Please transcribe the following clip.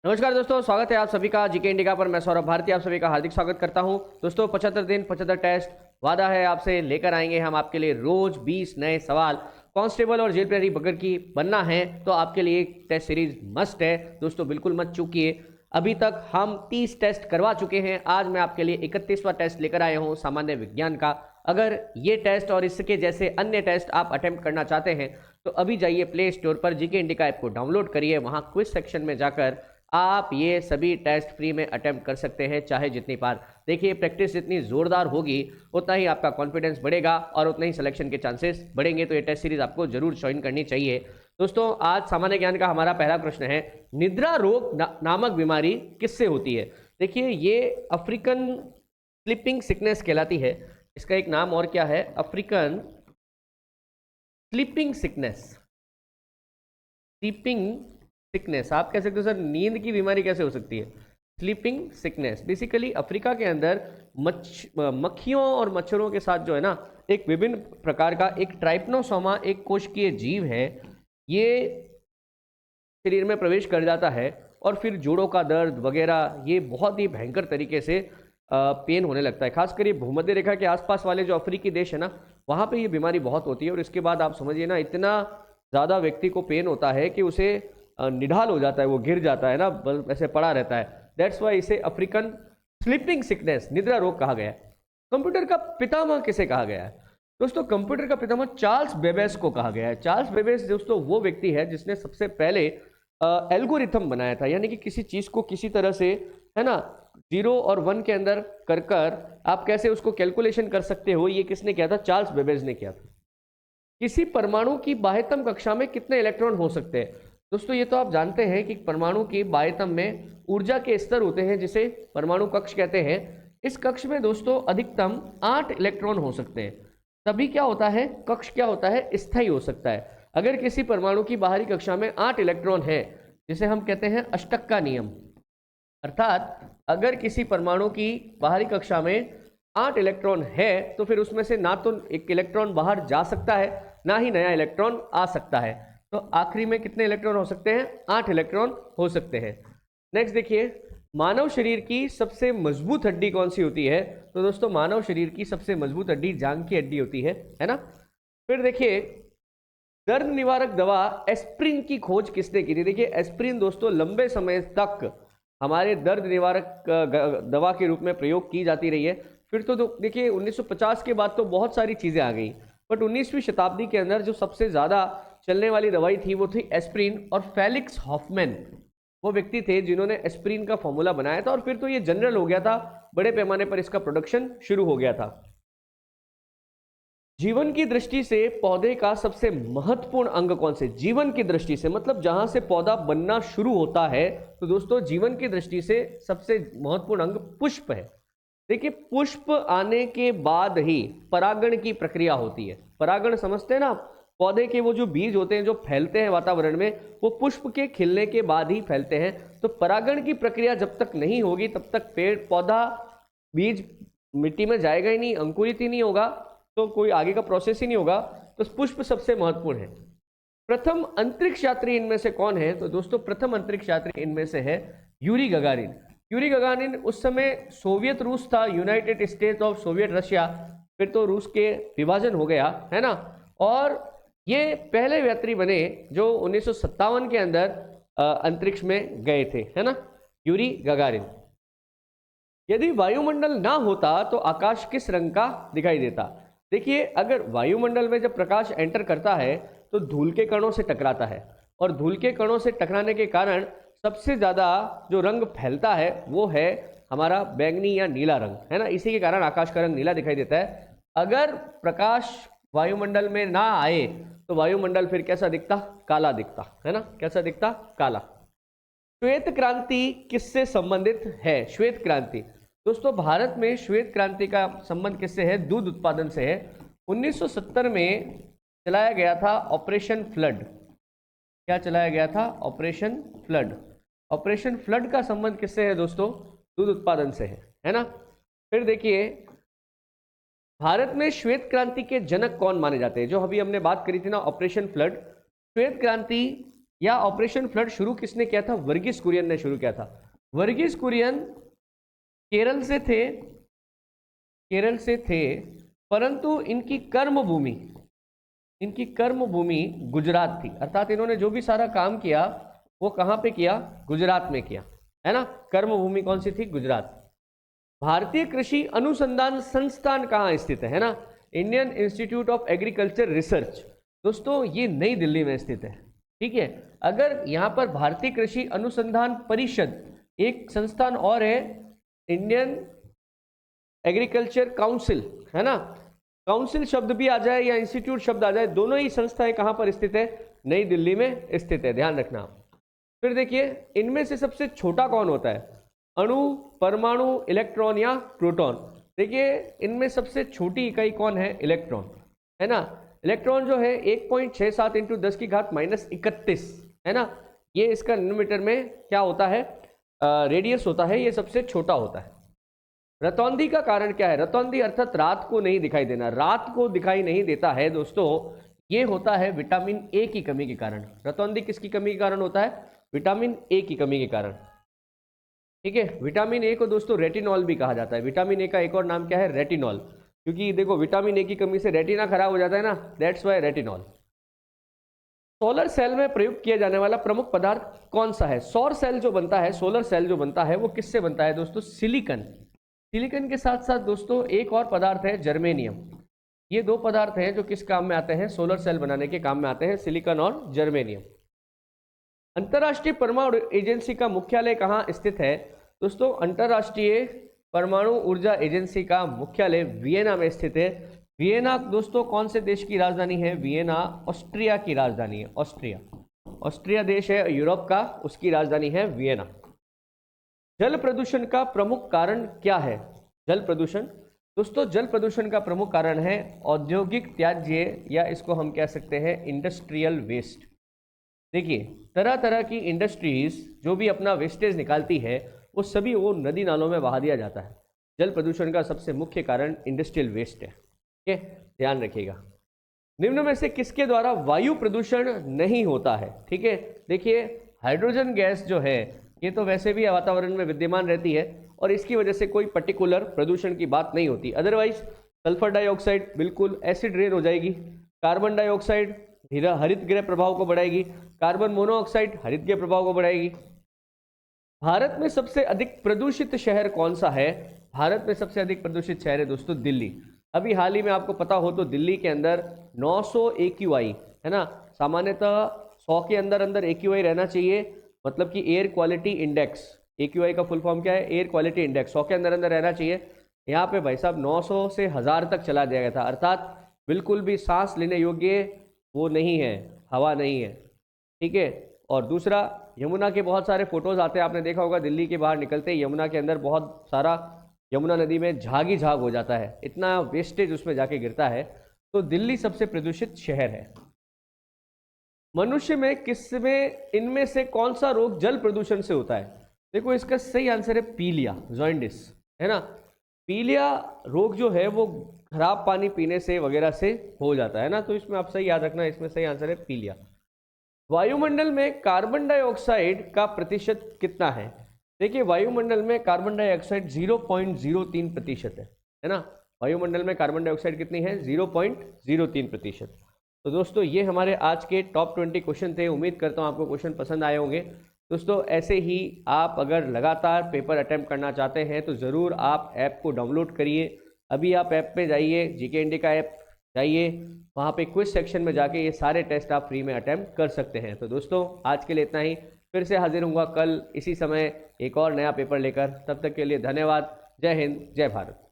नमस्कार दोस्तों, स्वागत है आप सभी का जीके इंडिया पर। मैं सौरभ भारती आप सभी का हार्दिक स्वागत करता हूं। दोस्तों 75 दिन 75 टेस्ट वादा है आपसे लेकर आएंगे हम आपके लिए रोज 20 नए सवाल। कांस्टेबल और जेल प्रहरी बगर की बनना है तो आपके लिए एक टेस्ट सीरीज मस्ट है। दोस्तों बिल्कुल मत चूकिए। अभी तक हम 30 टेस्ट करवा चुके हैं। आज मैं आपके लिए 31वां टेस्ट लेकर आया हूं सामान्य विज्ञान का। अगर ये टेस्ट और इसके जैसे अन्य टेस्ट आप अटेम्प्ट करना चाहते हैं तो अभी जाइए प्ले स्टोर पर जीके इंडिया ऐप को डाउनलोड करिए। वहां क्विज सेक्शन में जाकर आप ये सभी टेस्ट फ्री में अटेम्प्ट कर सकते हैं, चाहे जितनी बार। देखिए, प्रैक्टिस जितनी जोरदार होगी उतना ही आपका कॉन्फिडेंस बढ़ेगा और उतने ही सिलेक्शन के चांसेस बढ़ेंगे। तो ये टेस्ट सीरीज आपको जरूर ज्वाइन करनी चाहिए। दोस्तों आज सामान्य ज्ञान का हमारा पहला प्रश्न है, निद्रा रोग नामक बीमारी किससे होती है। देखिए, ये अफ्रीकन स्लीपिंग सिकनेस कहलाती है। इसका एक नाम और क्या है, African sleeping sickness. Sleeping sickness आप कह सकते हो सर, नींद की बीमारी कैसे हो सकती है। स्लीपिंग सिकनेस बेसिकली अफ्रीका के अंदर मक्खियों और मच्छरों के साथ जो है ना, एक विभिन्न प्रकार का एक ट्राइपनोसोमा एक कोशिकीय जीव है। ये शरीर में प्रवेश कर जाता है और फिर जोड़ों का दर्द वगैरह ये बहुत ही भयंकर तरीके से पेन होने लगता है। खासकर ये भूमध्य रेखा के आसपास वाले जो अफ्रीकी देश है ना, वहाँ पे ये बीमारी बहुत होती है। और इसके बाद आप समझिए ना, इतना ज़्यादा व्यक्ति को पेन होता है कि उसे निढाल हो जाता है, वो गिर जाता है ना, बस ऐसे पड़ा रहता है। दैट्स वाई इसे अफ्रीकन स्लीपिंग सिकनेस निद्रा रोग कहा गया है। कंप्यूटर का पितामह किसे कहा गया है। दोस्तों कंप्यूटर का पितामह चार्ल्स बेबेज को कहा गया है। चार्ल्स बेबेज दोस्तों वो व्यक्ति है जिसने सबसे पहले एल्गोरिथम बनाया था, यानी कि किसी चीज को किसी तरह से, है ना, 0 और 1 के अंदर कर कर आप कैसे उसको कैलकुलेशन कर सकते हो, ये किसने किया था, चार्ल्स बेबेज ने किया था। किसी परमाणु की बाह्यतम कक्षा में कितने इलेक्ट्रॉन हो सकते हैं। दोस्तों ये तो आप जानते हैं कि परमाणु की बाह्यतम में ऊर्जा के स्तर होते हैं जिसे परमाणु कक्ष कहते हैं। इस कक्ष में दोस्तों अधिकतम 8 इलेक्ट्रॉन हो सकते हैं। तभी क्या होता है, कक्ष क्या होता है, स्थायी हो सकता है। अगर किसी परमाणु की बाहरी कक्षा में 8 इलेक्ट्रॉन है, जिसे हम कहते हैं अष्टक का नियम, अर्थात अगर किसी परमाणु की बाहरी कक्षा में 8 इलेक्ट्रॉन है तो फिर उसमें से ना तो एक इलेक्ट्रॉन बाहर जा सकता है, ना ही नया इलेक्ट्रॉन आ सकता है। तो आखिरी में कितने इलेक्ट्रॉन हो सकते हैं, 8 इलेक्ट्रॉन हो सकते हैं। नेक्स्ट देखिए, मानव शरीर की सबसे मजबूत हड्डी कौन सी होती है। तो दोस्तों मानव शरीर की सबसे मजबूत हड्डी जांघ की हड्डी होती है ना। फिर देखिए, दर्द निवारक दवा एस्प्रिन की खोज किसने की थी। देखिए एस्प्रिन दोस्तों लंबे समय तक हमारे दर्द निवारक दवा के रूप में प्रयोग की जाती रही है। फिर तो देखिए 1950 के बाद तो बहुत सारी चीज़ें आ गई, बट 19वीं शताब्दी के अंदर जो सबसे ज़्यादा चलने वाली दवाई थी वो थी एस्प्रिन। और फेलिक्स हॉफमैन वो व्यक्ति थे जिन्होंने एस्प्रिन का फॉर्मूला बनाया था, और फिर तो ये जनरल हो गया था, बड़े पैमाने पर इसका प्रोडक्शन शुरू हो गया था। जीवन की दृष्टि से पौधे का सबसे महत्वपूर्ण अंग कौन से। जीवन की दृष्टि से मतलब जहां से पौधा बनना शुरू होता है, तो दोस्तों जीवन की दृष्टि से सबसे महत्वपूर्ण अंग पुष्प है। देखिए पुष्प आने के बाद ही परागण की प्रक्रिया होती है। परागण समझते हैं ना, पौधे के वो जो बीज होते हैं जो फैलते हैं वातावरण में, वो पुष्प के खिलने के बाद ही फैलते हैं। तो परागण की प्रक्रिया जब तक नहीं होगी तब तक पेड़ पौधा बीज मिट्टी में जाएगा ही नहीं, अंकुरित ही नहीं होगा, तो कोई आगे का प्रोसेस ही नहीं होगा। तो पुष्प सबसे महत्वपूर्ण है। प्रथम अंतरिक्ष यात्री इनमें से कौन है। तो दोस्तों प्रथम अंतरिक्ष यात्री इनमें से है यूरी गगारिन। यूरी गगारिन उस समय सोवियत रूस था, United states of Soviet Russia, फिर तो रूस के विभाजन हो गया है ना। और ये पहले यात्री बने जो 1957 के अंदर अंतरिक्ष में गए थे, है ना, यूरी गगारिन। यदि वायुमंडल ना होता तो आकाश किस रंग का दिखाई देता। देखिए अगर वायुमंडल में जब प्रकाश एंटर करता है तो धूल के कणों से टकराता है, और धूल के कणों से टकराने के कारण सबसे ज़्यादा जो रंग फैलता है वो है हमारा बैंगनी या नीला रंग, है ना। इसी के कारण आकाश का रंग नीला दिखाई देता है। अगर प्रकाश वायुमंडल में ना आए तो वायुमंडल फिर कैसा दिखता, काला दिखता, है ना, कैसा दिखता, काला। श्वेत क्रांति किससे संबंधित है। श्वेत क्रांति दोस्तों भारत में श्वेत क्रांति का संबंध किससे है, दूध उत्पादन से है। 1970 में चलाया गया था ऑपरेशन फ्लड। क्या चलाया गया था, ऑपरेशन फ्लड। ऑपरेशन फ्लड का संबंध किससे है दोस्तों, दूध उत्पादन से है ना। फिर देखिए भारत में श्वेत क्रांति के जनक कौन माने जाते हैं। जो अभी हमने बात करी थी ना, ऑपरेशन फ्लड, श्वेत क्रांति या ऑपरेशन फ्लड शुरू किसने किया था? वर्गीस कुरियन ने शुरू किया था। वर्गीस कुरियन केरल से थे, परंतु इनकी कर्मभूमि गुजरात थी। अर्थात इन्होंने जो भी सारा काम किया वो कहाँ पे किया? गुजरात में किया, है ना। कर्मभूमि कौन सी थी? गुजरात। भारतीय कृषि अनुसंधान संस्थान कहाँ स्थित है ना? Indian institute of agriculture research. दोस्तों ये नई दिल्ली में स्थित है, ठीक है। अगर यहाँ पर भारतीय कृषि अनुसंधान परिषद, एक संस्थान और है इंडियन एग्रीकल्चर काउंसिल, है ना। काउंसिल शब्द भी आ जाए या इंस्टीट्यूट शब्द आ जाए, दोनों ही संस्थाएं कहाँ पर स्थित है? नई दिल्ली में स्थित है, ध्यान रखना। फिर देखिए इनमें से सबसे छोटा कौन होता है? अणु, परमाणु, इलेक्ट्रॉन या प्रोटॉन। देखिए इनमें सबसे छोटी इकाई कौन है? इलेक्ट्रॉन, है ना। इलेक्ट्रॉन जो है 1.67 इंटू 10 की घात -31, है ना। ये इसका नैनोमीटर में क्या होता है? रेडियस होता है, ये सबसे छोटा होता है। रतौंधी का कारण क्या है? रतौंधी अर्थात रात को नहीं दिखाई देना, रात को दिखाई नहीं देता है दोस्तों, ये होता है विटामिन ए की कमी के कारण। रतौंधी किसकी कमी के कारण होता है? विटामिन ए की कमी के कारण, ठीक है। विटामिन ए को दोस्तों रेटिनॉल भी कहा जाता है। विटामिन ए का एक और नाम क्या है? रेटिनॉल। क्योंकि देखो विटामिन ए की कमी से रेटिना खराब हो जाता है ना, that's why retinol. Solar cell में प्रयुक्त किया जाने वाला प्रमुख पदार्थ कौन सा है? सौर सेल जो बनता है, सोलर सेल जो बनता है वो किससे बनता है दोस्तों? सिलिकॉन। सिलिकॉन के साथ साथ दोस्तों एक और पदार्थ है जर्मेनियम। ये दो पदार्थ हैं जो किस काम में आते हैं? सोलर सेल बनाने के काम में आते हैं, सिलिकॉन और जर्मेनियम। अंतर्राष्ट्रीय परमाणु एजेंसी का मुख्यालय कहाँ स्थित है? दोस्तों अंतर्राष्ट्रीय परमाणु ऊर्जा एजेंसी का मुख्यालय वियना में स्थित है। वियना दोस्तों कौन से देश की राजधानी है? वियना ऑस्ट्रिया की राजधानी है। ऑस्ट्रिया देश है यूरोप का, उसकी राजधानी है वियना। जल प्रदूषण का प्रमुख कारण क्या है? जल प्रदूषण दोस्तों, जल प्रदूषण का प्रमुख कारण है औद्योगिक त्याज्य, या इसको हम कह सकते हैं इंडस्ट्रियल वेस्ट। देखिए तरह तरह की इंडस्ट्रीज जो भी अपना वेस्टेज निकालती है वो सभी वो नदी नालों में बहा दिया जाता है। जल प्रदूषण का सबसे मुख्य कारण इंडस्ट्रियल वेस्ट है, ठीक है, ध्यान रखिएगा। निम्न में से किसके द्वारा वायु प्रदूषण नहीं होता है? ठीक है, देखिए हाइड्रोजन गैस जो है ये तो वैसे भी वातावरण में विद्यमान रहती है और इसकी वजह से कोई पर्टिकुलर प्रदूषण की बात नहीं होती। अदरवाइज सल्फर डाइऑक्साइड बिल्कुल एसिड रेन हो जाएगी, कार्बन डाइऑक्साइड हरित गृह प्रभाव को बढ़ाएगी, कार्बन मोनोऑक्साइड हरित गृह प्रभाव को बढ़ाएगी। भारत में सबसे अधिक प्रदूषित शहर कौन सा है? भारत में सबसे अधिक प्रदूषित शहर है दोस्तों दिल्ली। अभी हाल ही में आपको पता हो तो दिल्ली के अंदर 900 AQI है ना, सामान्यतः 100 के अंदर अंदर AQI रहना चाहिए, मतलब कि एयर क्वालिटी इंडेक्स। AQI का फुल फॉर्म क्या है? Air quality index. 100 के अंदर अंदर रहना चाहिए। यहाँ पे भाई साहब 900 से 1000 तक चला जाएगा था, अर्थात बिल्कुल भी सांस लेने योग्य वो नहीं है, हवा नहीं है, ठीक है। और दूसरा, यमुना के बहुत सारे फोटोज आते हैं, आपने देखा होगा दिल्ली के बाहर निकलते ही यमुना के अंदर बहुत सारा, यमुना नदी में झाग ही झाग हो जाता है, इतना वेस्टेज उसमें जाके गिरता है। तो दिल्ली सबसे प्रदूषित शहर है। मनुष्य में किसमें इनमें से कौन सा रोग जल प्रदूषण से होता है? देखो इसका सही आंसर है पीलिया, जॉइंडिस, है ना। पीलिया रोग जो है वो खराब पानी पीने से वगैरह से हो जाता है ना, तो इसमें आप सही याद रखना, इसमें सही आंसर है पीलिया। वायुमंडल में कार्बन डाइऑक्साइड का प्रतिशत कितना है? देखिए वायुमंडल में कार्बन डाइऑक्साइड 0.03% है ना। वायुमंडल में कार्बन डाइऑक्साइड कितनी है? 0.03%। तो दोस्तों ये हमारे आज के टॉप 20 क्वेश्चन थे। उम्मीद करता हूँ आपको क्वेश्चन पसंद आए होंगे। दोस्तों ऐसे ही आप अगर लगातार पेपर अटेम्प्ट करना चाहते हैं तो ज़रूर आप ऐप को डाउनलोड करिए। अभी आप ऐप पे जाइए, जीके इंडिया का ऐप जाइए, वहाँ पे क्विज सेक्शन में जाके ये सारे टेस्ट आप फ्री में अटेम्प्ट कर सकते हैं। तो दोस्तों आज के लिए इतना ही, फिर से हाजिर होऊंगा कल इसी समय एक और नया पेपर लेकर। तब तक के लिए धन्यवाद। जय हिंद, जय भारत।